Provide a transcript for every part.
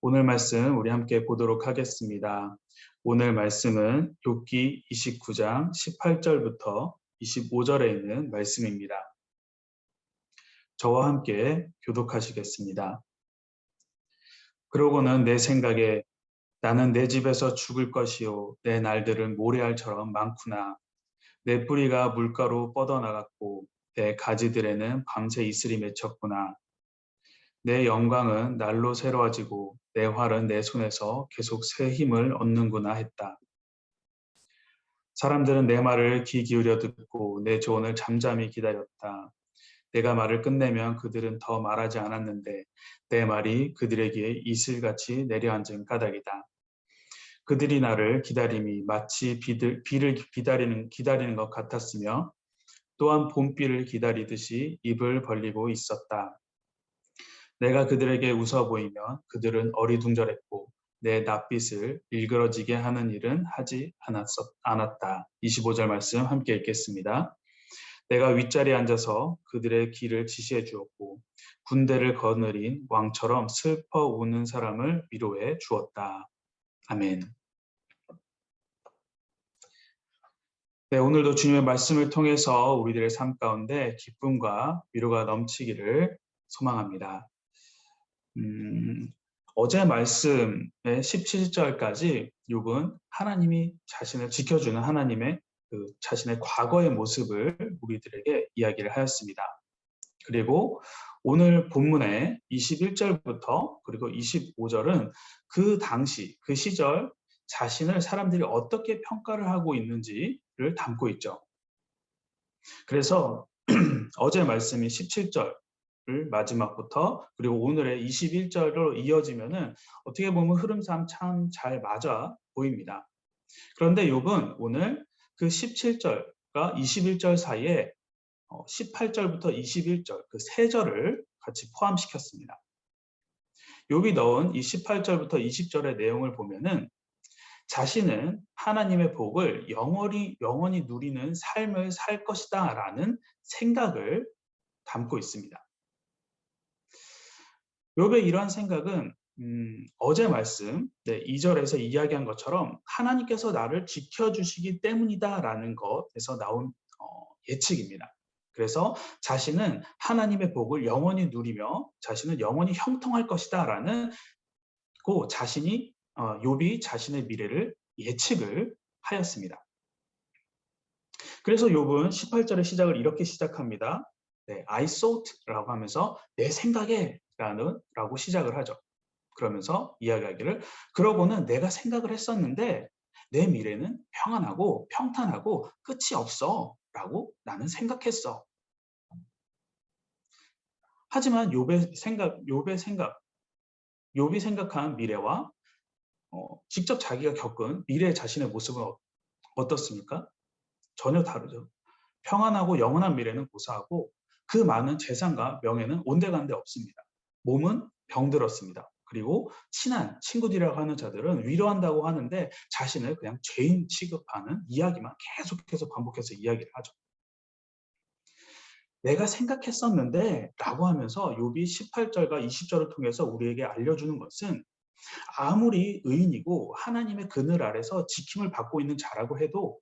오늘 말씀 우리 함께 보도록 하겠습니다. 오늘 말씀은 욥기 29장 18절부터 25절에 있는 말씀입니다. 저와 함께 교독하시겠습니다. 그러고는 내 생각에 나는 내 집에서 죽을 것이요 내 날들은 모래알처럼 많구나. 내 뿌리가 물가로 뻗어나갔고 내 가지들에는 밤새 이슬이 맺혔구나. 내 영광은 날로 새로워지고 내 활은 내 손에서 계속 새 힘을 얻는구나 했다. 사람들은 내 말을 귀 기울여 듣고 내 조언을 잠잠히 기다렸다. 내가 말을 끝내면 그들은 더 말하지 않았는데 내 말이 그들에게 이슬같이 내려앉은 까닭이다. 그들이 나를 기다림이 마치 비를 기다리는 것 같았으며 또한 봄비를 기다리듯이 입을 벌리고 있었다. 내가 그들에게 웃어 보이면 그들은 어리둥절했고 내 낯빛을 일그러지게 하는 일은 하지 않았다. 25절 말씀 함께 읽겠습니다. 내가 윗자리에 앉아서 그들의 길을 지시해 주었고 군대를 거느린 왕처럼 슬퍼 우는 사람을 위로해 주었다. 아멘. 네, 오늘도 주님의 말씀을 통해서 우리들의 삶 가운데 기쁨과 위로가 넘치기를 소망합니다. 어제 말씀의 17절까지 욥은 하나님이 자신을 지켜주는 하나님의 자신의 과거의 모습을 우리들에게 이야기를 하였습니다. 그리고 오늘 본문의 21절부터 그리고 25절은 그 당시, 그 시절 자신을 사람들이 어떻게 평가를 하고 있는지를 담고 있죠. 그래서 어제 말씀이 17절 마지막부터 그리고 오늘의 21절로 이어지면은 어떻게 보면 흐름상 참 잘 맞아 보입니다. 그런데 욥은 오늘 그 17절과 21절 사이에 18절부터 21절 그 세 절을 같이 포함시켰습니다. 욥이 넣은 이 18절부터 20절의 내용을 보면은 자신은 하나님의 복을 영원히 누리는 삶을 살 것이다 라는 생각을 담고 있습니다. 욥의 이러한 생각은 어제 말씀 2절에서 이야기한 것처럼 하나님께서 나를 지켜주시기 때문이다라는 것에서 나온 예측입니다. 그래서 자신은 하나님의 복을 영원히 누리며 자신은 영원히 형통할 것이다라는 욥이 자신의 미래를 예측을 하였습니다. 그래서 욥은 18절의 시작을 이렇게 시작합니다. I thought라고 하면서 내 생각에 라고 시작을 하죠. 그러면서 이야기하기를 그러고는 내가 생각을 했었는데 내 미래는 평안하고 평탄하고 끝이 없어 라고 나는 생각했어. 하지만 욥이 생각한 미래와 직접 자기가 겪은 미래의 자신의 모습은 어떻습니까? 전혀 다르죠. 평안하고 영원한 미래는 고사하고 그 많은 재산과 명예는 온데간데 없습니다. 몸은 병들었습니다. 그리고 친한 친구들이라고 하는 자들은 위로한다고 하는데 자신을 그냥 죄인 취급하는 이야기만 계속해서 반복해서 이야기를 하죠. 내가 생각했었는데 라고 하면서 욥이 18절과 20절을 통해서 우리에게 알려주는 것은 아무리 의인이고 하나님의 그늘 아래서 지킴을 받고 있는 자라고 해도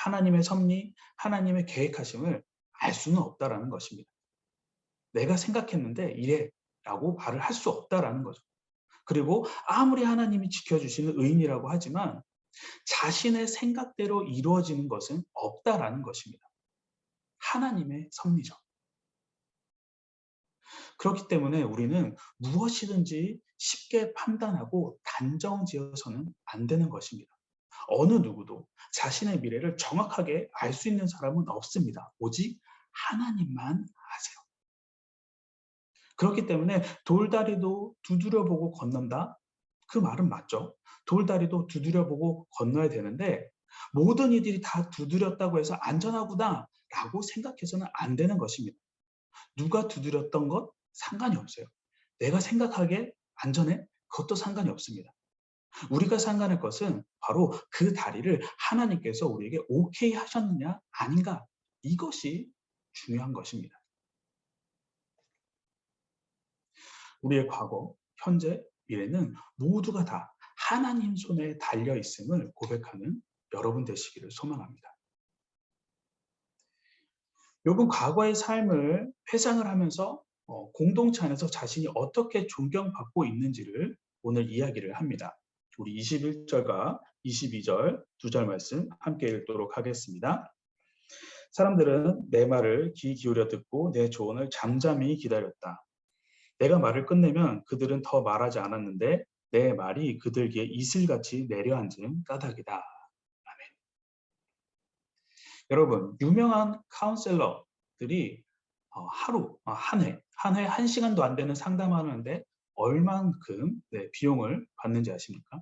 하나님의 섭리, 하나님의 계획하심을 알 수는 없다라는 것입니다. 내가 생각했는데 이래 라고 말을 할 수 없다라는 거죠. 그리고 아무리 하나님이 지켜주시는 의인이라고 하지만 자신의 생각대로 이루어지는 것은 없다라는 것입니다. 하나님의 섭리죠. 그렇기 때문에 우리는 무엇이든지 쉽게 판단하고 단정지어서는 안 되는 것입니다. 어느 누구도 자신의 미래를 정확하게 알 수 있는 사람은 없습니다. 오직 하나님만 아세요. 그렇기 때문에 돌다리도 두드려보고 건넌다? 그 말은 맞죠. 돌다리도 두드려보고 건너야 되는데 모든 이들이 다 두드렸다고 해서 안전하구나 라고 생각해서는 안 되는 것입니다. 누가 두드렸던 것 상관이 없어요. 내가 생각하기에 안전해? 그것도 상관이 없습니다. 우리가 상관할 것은 바로 그 다리를 하나님께서 우리에게 오케이 하셨느냐 아닌가 이것이 중요한 것입니다. 우리의 과거, 현재, 미래는 모두가 다 하나님 손에 달려 있음을 고백하는 여러분 되시기를 소망합니다. 욥은 과거의 삶을 회상을 하면서 공동체 안에서 자신이 어떻게 존경받고 있는지를 오늘 이야기를 합니다. 우리 21절과 22절 두 절 말씀 함께 읽도록 하겠습니다. 사람들은 내 말을 귀 기울여 듣고 내 조언을 잠잠히 기다렸다. 내가 말을 끝내면 그들은 더 말하지 않았는데 내 말이 그들 귀에 이슬같이 내려앉은 까닭이다. 아멘. 여러분, 유명한 카운셀러들이 하루, 한 해 1시간도 안 되는 상담하는데 얼만큼 비용을 받는지 아십니까?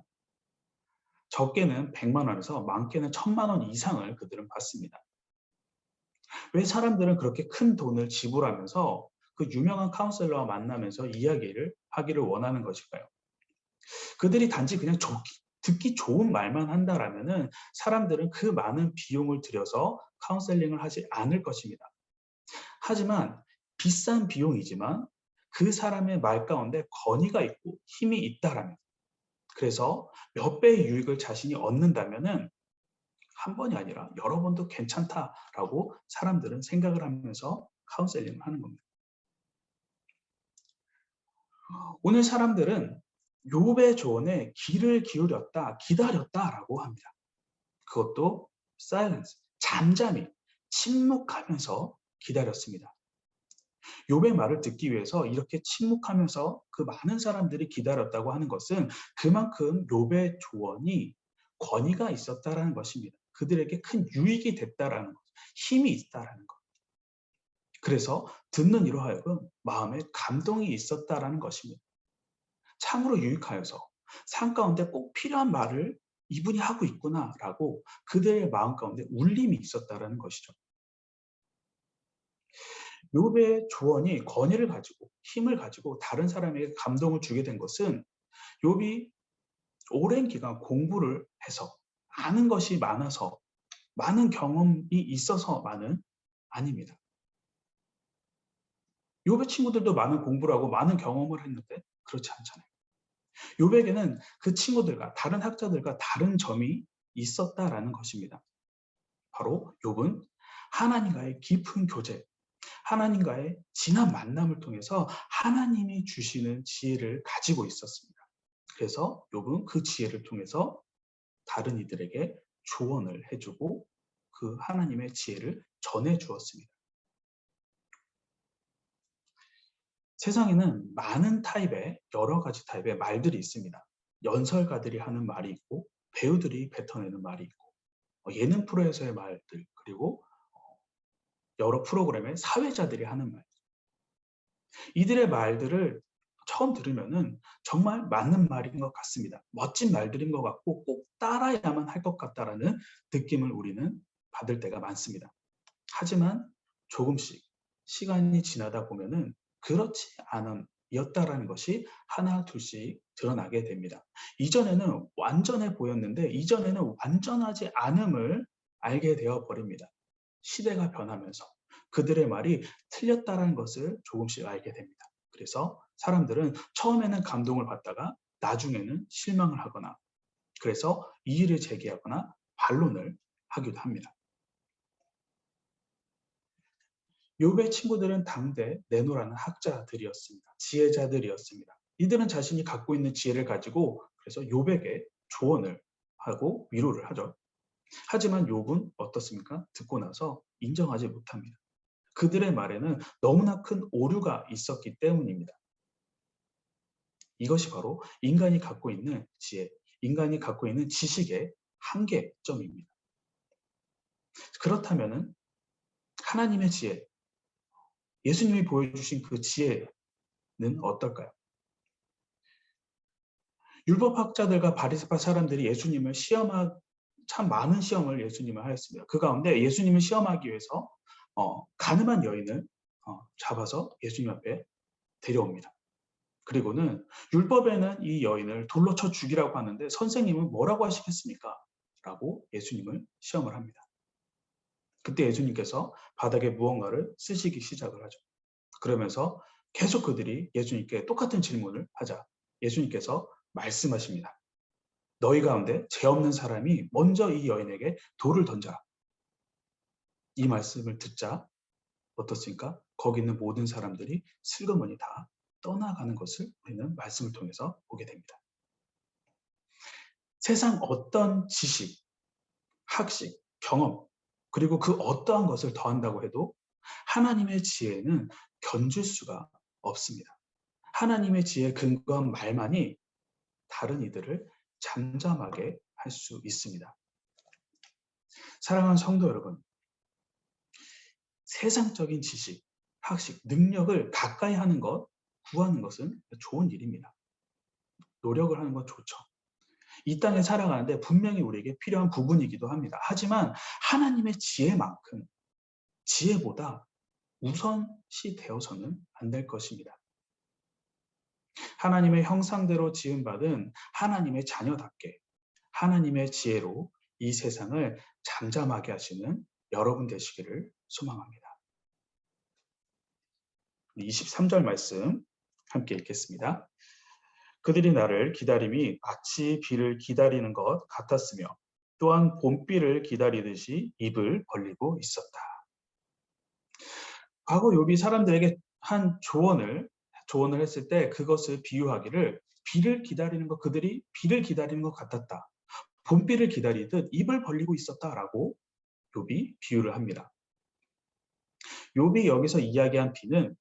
적게는 100만 원에서 많게는 1000만 원 이상을 그들은 받습니다. 왜 사람들은 그렇게 큰 돈을 지불하면서 그 유명한 카운셀러와 만나면서 이야기를 하기를 원하는 것일까요? 그들이 단지 그냥 듣기 좋은 말만 한다라면은 사람들은 그 많은 비용을 들여서 카운셀링을 하지 않을 것입니다. 하지만 비싼 비용이지만 그 사람의 말 가운데 권위가 있고 힘이 있다라면, 그래서 몇 배의 유익을 자신이 얻는다면은 한 번이 아니라 여러 번도 괜찮다라고 사람들은 생각을 하면서 카운셀링을 하는 겁니다. 오늘 사람들은 욥의 조언에 귀를 기울였다, 기다렸다라고 합니다. 그것도 silence, 잠잠히 침묵하면서 기다렸습니다. 욥의 말을 듣기 위해서 이렇게 침묵하면서 그 많은 사람들이 기다렸다고 하는 것은 그만큼 욥의 조언이 권위가 있었다라는 것입니다. 그들에게 큰 유익이 됐다라는 것, 힘이 있다라는 것. 그래서 듣는 이로 하여금 마음에 감동이 있었다라는 것입니다. 참으로 유익하여서 삶 가운데 꼭 필요한 말을 이분이 하고 있구나라고 그들의 마음 가운데 울림이 있었다라는 것이죠. 욥의 조언이 권위를 가지고 힘을 가지고 다른 사람에게 감동을 주게 된 것은 욥이 오랜 기간 공부를 해서 아는 것이 많아서 많은 경험이 있어서만은 아닙니다. 욥의 친구들도 많은 공부를 하고 많은 경험을 했는데 그렇지 않잖아요. 욥에게는 그 친구들과 다른 학자들과 다른 점이 있었다라는 것입니다. 바로 욥은 하나님과의 깊은 교제, 하나님과의 진한 만남을 통해서 하나님이 주시는 지혜를 가지고 있었습니다. 그래서 욥은 그 지혜를 통해서 다른 이들에게 조언을 해주고 그 하나님의 지혜를 전해 주었습니다. 세상에는 많은 타입의 여러 가지 타입의 말들이 있습니다. 연설가들이 하는 말이 있고 배우들이 뱉어내는 말이 있고 예능 프로에서의 말들, 그리고 여러 프로그램의 사회자들이 하는 말. 이들의 말들을 처음 들으면은 정말 맞는 말인 것 같습니다. 멋진 말들인 것 같고 꼭 따라야만 할 것 같다라는 느낌을 우리는 받을 때가 많습니다. 하지만 조금씩 시간이 지나다 보면은 그렇지 않음이었다라는 것이 하나 둘씩 드러나게 됩니다. 이전에는 완전해 보였는데 이전에는 완전하지 않음을 알게 되어 버립니다. 시대가 변하면서 그들의 말이 틀렸다는 것을 조금씩 알게 됩니다. 그래서 사람들은 처음에는 감동을 받다가 나중에는 실망을 하거나 그래서 이의를 제기하거나 반론을 하기도 합니다. 욥의 친구들은 당대 네노라는 학자들이었습니다. 지혜자들이었습니다. 이들은 자신이 갖고 있는 지혜를 가지고 그래서 욥에게 조언을 하고 위로를 하죠. 하지만 욥은 어떻습니까? 듣고 나서 인정하지 못합니다. 그들의 말에는 너무나 큰 오류가 있었기 때문입니다. 이것이 바로 인간이 갖고 있는 지혜, 인간이 갖고 있는 지식의 한계점입니다. 그렇다면 하나님의 지혜, 예수님이 보여주신 그 지혜는 어떨까요? 율법학자들과 바리새파 사람들이 예수님을 참 많은 시험을 예수님을 하였습니다. 그 가운데 예수님을 시험하기 위해서 가늠한 여인을 잡아서 예수님 앞에 데려옵니다. 그리고는 율법에는 이 여인을 돌로 쳐 죽이라고 하는데 선생님은 뭐라고 하시겠습니까? 라고 예수님을 시험을 합니다. 그때 예수님께서 바닥에 무언가를 쓰시기 시작을 하죠. 그러면서 계속 그들이 예수님께 똑같은 질문을 하자 예수님께서 말씀하십니다. 너희 가운데 죄 없는 사람이 먼저 이 여인에게 돌을 던져라. 이 말씀을 듣자 어떻습니까? 거기 있는 모든 사람들이 슬그머니 다 떠나가는 것을 우리는 말씀을 통해서 보게 됩니다. 세상 어떤 지식, 학식, 경험, 그리고 그 어떠한 것을 더한다고 해도 하나님의 지혜는 견줄 수가 없습니다. 하나님의 지혜에 근거한 말만이 다른 이들을 잠잠하게 할 수 있습니다. 사랑하는 성도 여러분, 세상적인 지식, 학식, 능력을 가까이 하는 것, 구하는 것은 좋은 일입니다. 노력을 하는 건 좋죠. 이 땅에 살아가는데 분명히 우리에게 필요한 부분이기도 합니다. 하지만 하나님의 지혜만큼 지혜보다 우선시 되어서는 안 될 것입니다. 하나님의 형상대로 지음받은 하나님의 자녀답게 하나님의 지혜로 이 세상을 잠잠하게 하시는 여러분 되시기를 소망합니다. 23절 말씀 함께 읽겠습니다. 그들이 나를 기다림이 마치 비를 기다리는 것 같았으며 또한 봄비를 기다리듯이 입을 벌리고 있었다. 과거 욥이 사람들에게 한 조언을 했을 때 그것을 비유하기를 비를 기다리는 것, 그들이 비를 기다리는 것 같았다. 봄비를 기다리듯 입을 벌리고 있었다라고 욥이 비유를 합니다. 욥이 여기서 이야기한 비는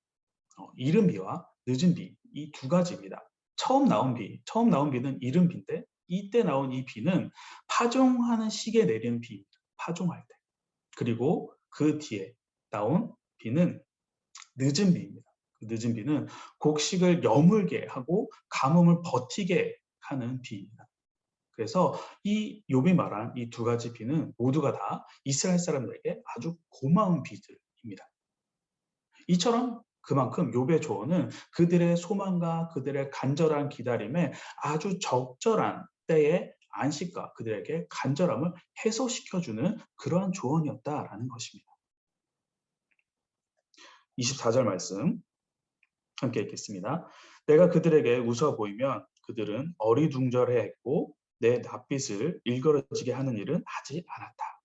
이른 비와 늦은 비, 이 두 가지입니다. 처음 나온 비는 이른 비인데 이때 나온 이 비는 파종하는 시기에 내리는 비입니다. 파종할 때. 그리고 그 뒤에 나온 비는 늦은 비입니다. 그 늦은 비는 곡식을 여물게 하고 가뭄을 버티게 하는 비입니다. 그래서 이 욥이 말한 이 두 가지 비는 모두가 다 이스라엘 사람들에게 아주 고마운 비들입니다. 이처럼 그만큼 욥의 조언은 그들의 소망과 그들의 간절한 기다림에 아주 적절한 때의 안식과 그들에게 간절함을 해소시켜주는 그러한 조언이었다라는 것입니다. 24절 말씀 함께 읽겠습니다. 내가 그들에게 웃어 보이면 그들은 어리둥절해 했고 내 낯빛을 일그러지게 하는 일은 하지 않았다.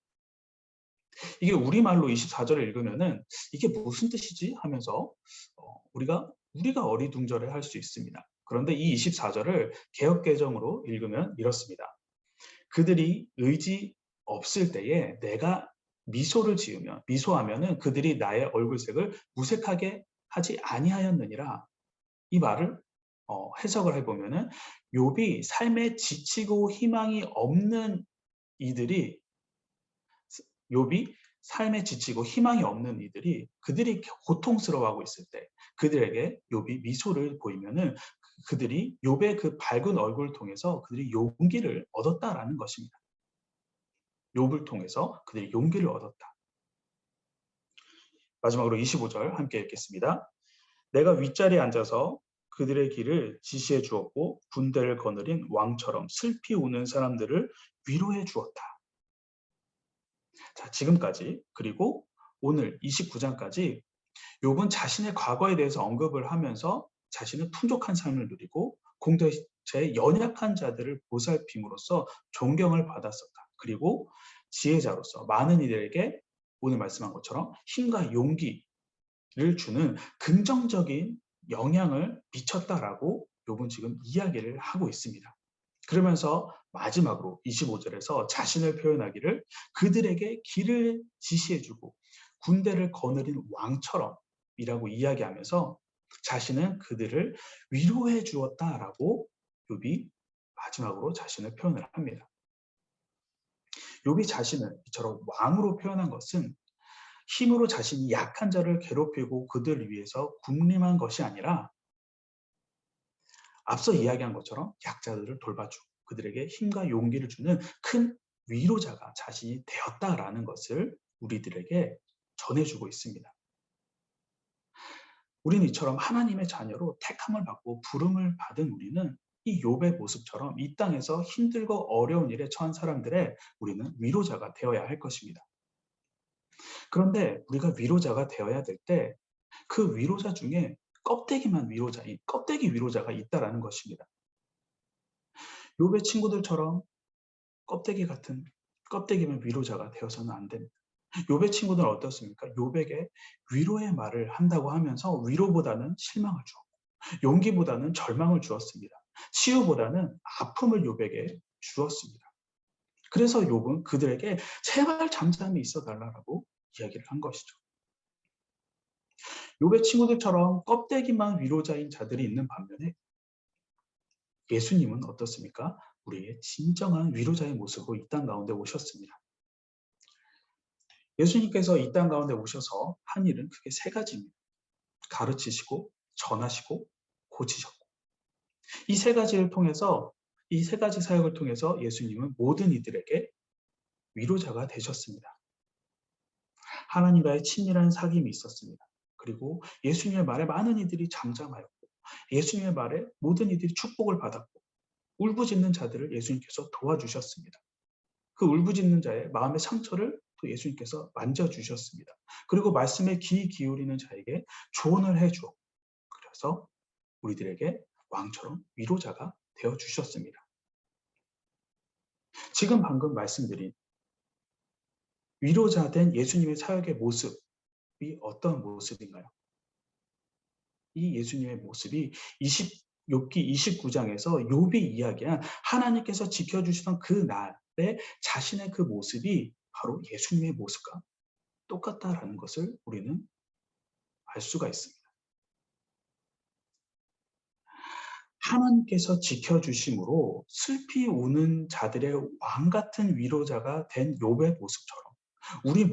이게 우리말로 24절을 읽으면은 이게 무슨 뜻이지 하면서 우리가 어리둥절해 할 수 있습니다. 그런데 이 24절을 개역개정으로 읽으면 이렇습니다. 그들이 의지 없을 때에 내가 미소를 지으며 미소하면은 그들이 나의 얼굴색을 무색하게 하지 아니하였느니라. 이 말을 해석을 해보면은 욥이 삶에 지치고 희망이 없는 이들이 욥이 삶에 지치고 희망이 없는 이들이 그들이 고통스러워하고 있을 때 그들에게 욥이 미소를 보이면은 그들이 욥의 그 밝은 얼굴을 통해서 그들이 용기를 얻었다라는 것입니다. 욥을 통해서 그들이 용기를 얻었다. 마지막으로 25절 함께 읽겠습니다. 내가 윗자리에 앉아서 그들의 길을 지시해 주었고 군대를 거느린 왕처럼 슬피 우는 사람들을 위로해 주었다. 자, 지금까지 그리고 오늘 29장까지 욥은 자신의 과거에 대해서 언급을 하면서 자신은 풍족한 삶을 누리고 공동체의 연약한 자들을 보살핌으로써 존경을 받았었다. 그리고 지혜자로서 많은 이들에게 오늘 말씀한 것처럼 힘과 용기를 주는 긍정적인 영향을 미쳤다라고 욥은 지금 이야기를 하고 있습니다. 그러면서 마지막으로 25절에서 자신을 표현하기를 그들에게 길을 지시해주고 군대를 거느린 왕처럼 이라고 이야기하면서 자신은 그들을 위로해 주었다라고 욥이 마지막으로 자신을 표현을 합니다. 욥이 자신을 이처럼 왕으로 표현한 것은 힘으로 자신이 약한 자를 괴롭히고 그들을 위해서 군림한 것이 아니라 앞서 이야기한 것처럼 약자들을 돌봐주고 그들에게 힘과 용기를 주는 큰 위로자가 자신이 되었다라는 것을 우리들에게 전해주고 있습니다. 우리는 이처럼 하나님의 자녀로 택함을 받고 부름을 받은 우리는 이 욥의 모습처럼 이 땅에서 힘들고 어려운 일에 처한 사람들의 우리는 위로자가 되어야 할 것입니다. 그런데 우리가 위로자가 되어야 될 때 그 위로자 중에 껍데기 위로자가 있다라는 것입니다. 욥의 친구들처럼 껍데기 같은 껍데기면 위로자가 되어서는 안 됩니다. 욥의 친구들은 어떻습니까? 욥에게 위로의 말을 한다고 하면서 위로보다는 실망을 주었고 용기보다는 절망을 주었습니다. 치유보다는 아픔을 욥에게 주었습니다. 그래서 욥은 그들에게 제발 잠잠히 있어 달라고 이야기를 한 것이죠. 욥의 친구들처럼 껍데기만 위로자인 자들이 있는 반면에 예수님은 어떻습니까? 우리의 진정한 위로자의 모습으로 이 땅 가운데 오셨습니다. 예수님께서 이 땅 가운데 오셔서 한 일은 크게 세 가지입니다. 가르치시고 전하시고 고치셨고 이 세 가지를 통해서 이 세 가지 사역을 통해서 예수님은 모든 이들에게 위로자가 되셨습니다. 하나님과의 친밀한 사귐이 있었습니다. 그리고 예수님의 말에 많은 이들이 잠잠하였고 예수님의 말에 모든 이들이 축복을 받았고 울부짖는 자들을 예수님께서 도와주셨습니다. 그 울부짖는 자의 마음의 상처를 또 예수님께서 만져주셨습니다. 그리고 말씀에 귀 기울이는 자에게 조언을 해주었고 그래서 우리들에게 왕처럼 위로자가 되어주셨습니다. 지금 방금 말씀드린 위로자 된 예수님의 사역의 모습이 어떤 모습인가요? 이 예수님의 모습이 욥기 29장에서 욥이 이야기한 하나님께서 지켜주시던 그 날에 자신의 그 모습이 바로 예수님의 모습과 똑같다라는 것을 우리는 알 수가 있습니다. 하나님께서 지켜주심으로 슬피 우는 자들의 왕 같은 위로자가 된 욥의 모습처럼 우리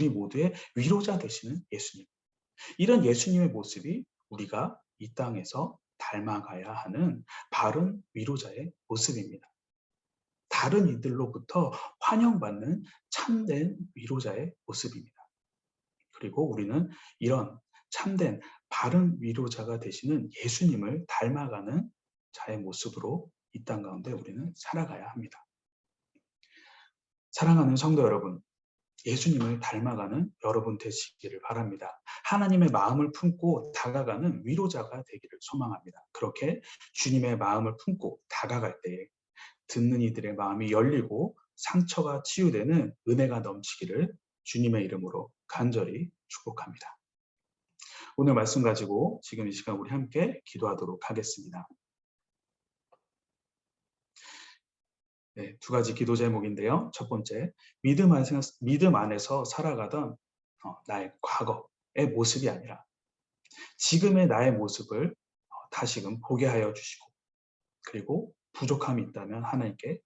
모두의 위로자 되시는 예수님. 이런 예수님의 모습이 우리가 이 땅에서 닮아가야 하는 바른 위로자의 모습입니다. 다른 이들로부터 환영받는 참된 위로자의 모습입니다. 그리고 우리는 이런 참된 바른 위로자가 되시는 예수님을 닮아가는 자의 모습으로 이 땅 가운데 우리는 살아가야 합니다. 사랑하는 성도 여러분, 예수님을 닮아가는 여러분 되시기를 바랍니다. 하나님의 마음을 품고 다가가는 위로자가 되기를 소망합니다. 그렇게 주님의 마음을 품고 다가갈 때에 듣는 이들의 마음이 열리고 상처가 치유되는 은혜가 넘치기를 주님의 이름으로 간절히 축복합니다. 오늘 말씀 가지고 지금 이 시간 우리 함께 기도하도록 하겠습니다. 네, 두 가지 기도 제목인데요. 첫 번째, 믿음 안에서 살아가던 나의 과거의 모습이 아니라 지금의 나의 모습을 다시금 보게 하여 주시고 그리고 부족함이 있다면 하나님께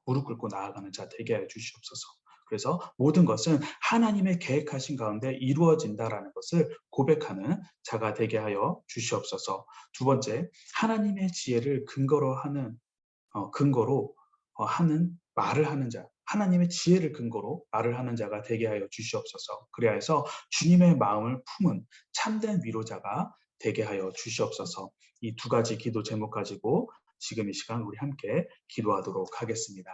무릎 꿇고 나아가는 자 되게 하여 주시옵소서. 그래서 모든 것은 하나님의 계획하신 가운데 이루어진다라는 것을 고백하는 자가 되게 하여 주시옵소서. 두 번째, 하나님의 지혜를 근거로 하는 말을 하는 자, 하나님의 지혜를 근거로 말을 하는 자가 되게 하여 주시옵소서. 그래야 해서 주님의 마음을 품은 참된 위로자가 되게 하여 주시옵소서. 이 두 가지 기도 제목 가지고 지금 이 시간 우리 함께 기도하도록 하겠습니다.